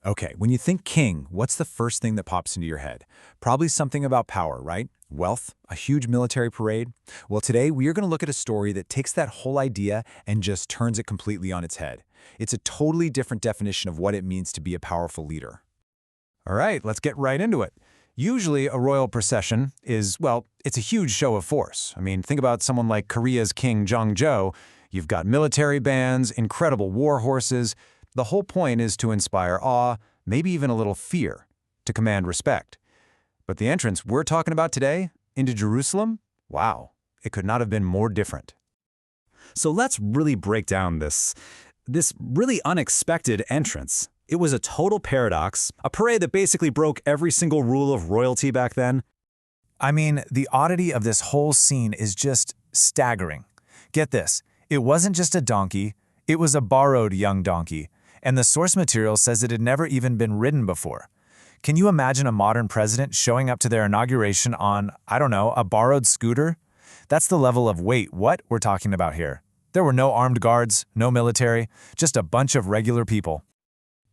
Okay, when you think king, what's the first thing that pops into your head? Probably something about power, right? Wealth, a huge military parade? Well, today we are going to look at a story that takes that whole idea and just turns it completely on its head. It's a totally different definition of what it means to be a powerful leader. All right, let's get right into it. Usually, a royal procession is, well, it's a huge show of force. I mean, think about someone like Korea's King Jong-jo. You've got military bands, incredible war horses. The whole point is to inspire awe, maybe even a little fear, to command respect. But the entrance we're talking about today, into Jerusalem, wow, it could not have been more different. So let's really break down this really unexpected entrance. It was a total paradox, a parade that basically broke every single rule of royalty back then. I mean, the oddity of this whole scene is just staggering. Get this, it wasn't just a donkey, it was a borrowed young donkey, and the source material says it had never even been ridden before. Can you imagine a modern president showing up to their inauguration on, I don't know, a borrowed scooter? That's the level of wait, what we're talking about here. There were no armed guards, no military, just a bunch of regular people.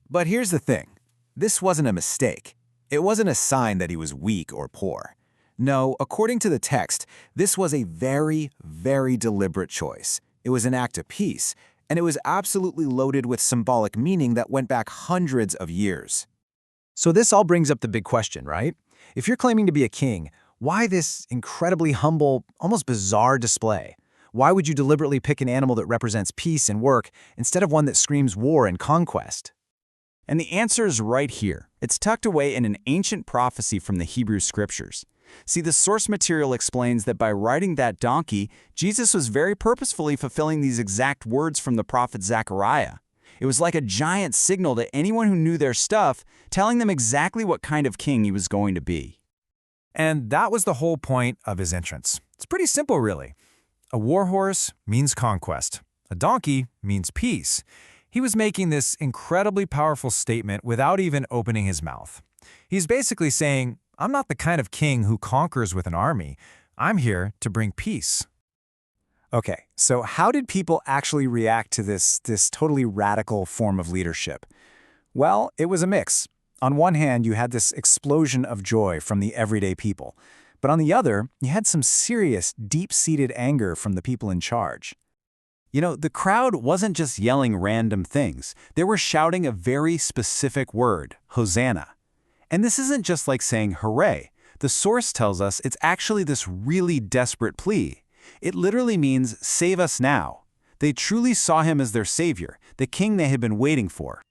But here's the thing. This wasn't a mistake. It wasn't a sign that he was weak or poor. No, according to the text, this was a very, very deliberate choice. It was an act of peace, and it was absolutely loaded with symbolic meaning that went back hundreds of years. So this all brings up the big question, right? If you're claiming to be a king, why this incredibly humble, almost bizarre display? Why would you deliberately pick an animal that represents peace and work instead of one that screams war and conquest? And the answer is right here. It's tucked away in an ancient prophecy from the Hebrew Scriptures. See, the source material explains that by riding that donkey, Jesus was very purposefully fulfilling these exact words from the prophet Zechariah. It was like a giant signal to anyone who knew their stuff, telling them exactly what kind of king he was going to be. And that was the whole point of his entrance. It's pretty simple, really. A war horse means conquest. A donkey means peace. He was making this incredibly powerful statement without even opening his mouth. He's basically saying, I'm not the kind of king who conquers with an army. I'm here to bring peace. Okay, so how did people actually react to this totally radical form of leadership? Well, it was a mix. On one hand, you had this explosion of joy from the everyday people. But on the other, you had some serious, deep-seated anger from the people in charge. You know, the crowd wasn't just yelling random things. They were shouting a very specific word, Hosanna. And this isn't just like saying hooray. The source tells us it's actually this really desperate plea. It literally means save us now. They truly saw him as their savior, the king they had been waiting for.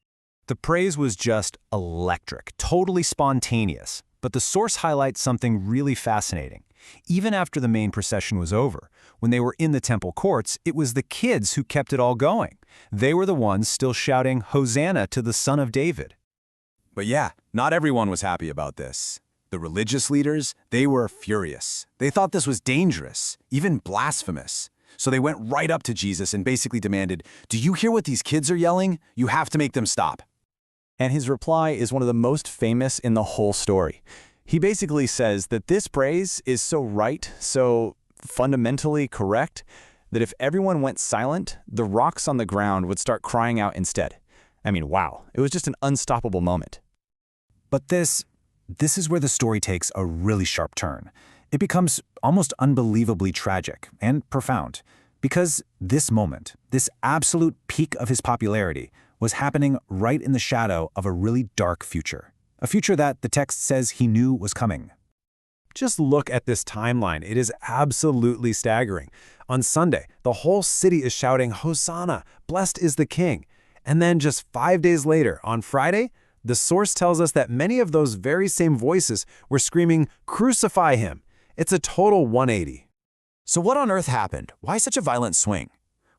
The praise was just electric, totally spontaneous. But the source highlights something really fascinating. Even after the main procession was over, when they were in the temple courts, it was the kids who kept it all going. They were the ones still shouting, Hosanna to the Son of David. But yeah, not everyone was happy about this. The religious leaders, they were furious. They thought this was dangerous, even blasphemous. So they went right up to Jesus and basically demanded, do you hear what these kids are yelling? You have to make them stop. And his reply is one of the most famous in the whole story. He basically says that this praise is so right, so fundamentally correct, that if everyone went silent, the rocks on the ground would start crying out instead. I mean, wow, it was just an unstoppable moment. But this is where the story takes a really sharp turn. It becomes almost unbelievably tragic and profound, because this moment, this absolute peak of his popularity, was happening right in the shadow of a really dark future. A future that the text says he knew was coming. Just look at this timeline. It is absolutely staggering. On Sunday, the whole city is shouting, Hosanna, blessed is the king. And then just 5 days later, on Friday, the source tells us that many of those very same voices were screaming, crucify him. It's a total 180. So what on earth happened? Why such a violent swing?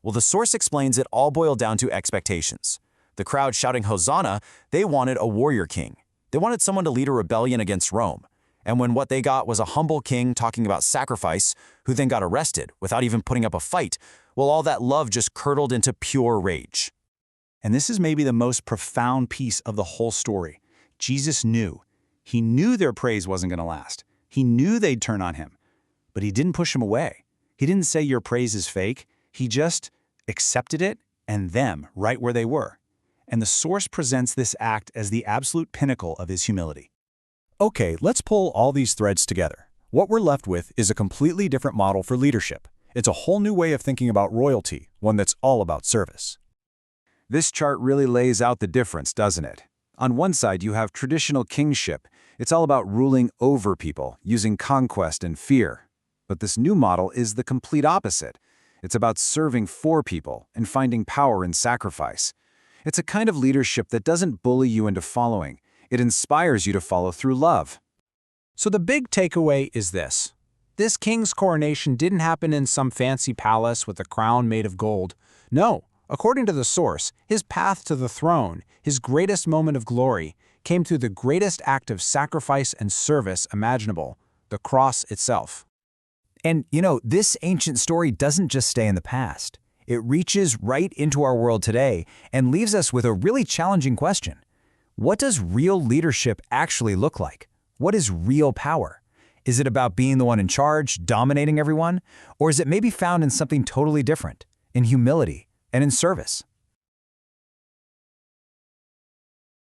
Well, the source explains it all boiled down to expectations. The crowd shouting Hosanna, they wanted a warrior king. They wanted someone to lead a rebellion against Rome. And when what they got was a humble king talking about sacrifice, who then got arrested without even putting up a fight, well, all that love just curdled into pure rage. And this is maybe the most profound piece of the whole story. Jesus knew. He knew their praise wasn't going to last. He knew they'd turn on him. But he didn't push him away. He didn't say your praise is fake. He just accepted it and them right where they were. and the source presents this act as the absolute pinnacle of his humility. Okay, let's pull all these threads together. What we're left with is a completely different model for leadership. It's a whole new way of thinking about royalty, one that's all about service. This chart really lays out the difference, doesn't it? On one side, you have traditional kingship. It's all about ruling over people, using conquest and fear. But this new model is the complete opposite. It's about serving for people and finding power in sacrifice. It's a kind of leadership that doesn't bully you into following. It inspires you to follow through love. So the big takeaway is this. This king's coronation didn't happen in some fancy palace with a crown made of gold. No, according to the source, his path to the throne, his greatest moment of glory, came through the greatest act of sacrifice and service imaginable, the cross itself. And, this ancient story doesn't just stay in the past. It reaches right into our world today and leaves us with a really challenging question. What does real leadership actually look like? What is real power? Is it about being the one in charge, dominating everyone? Or is it maybe found in something totally different, in humility and in service?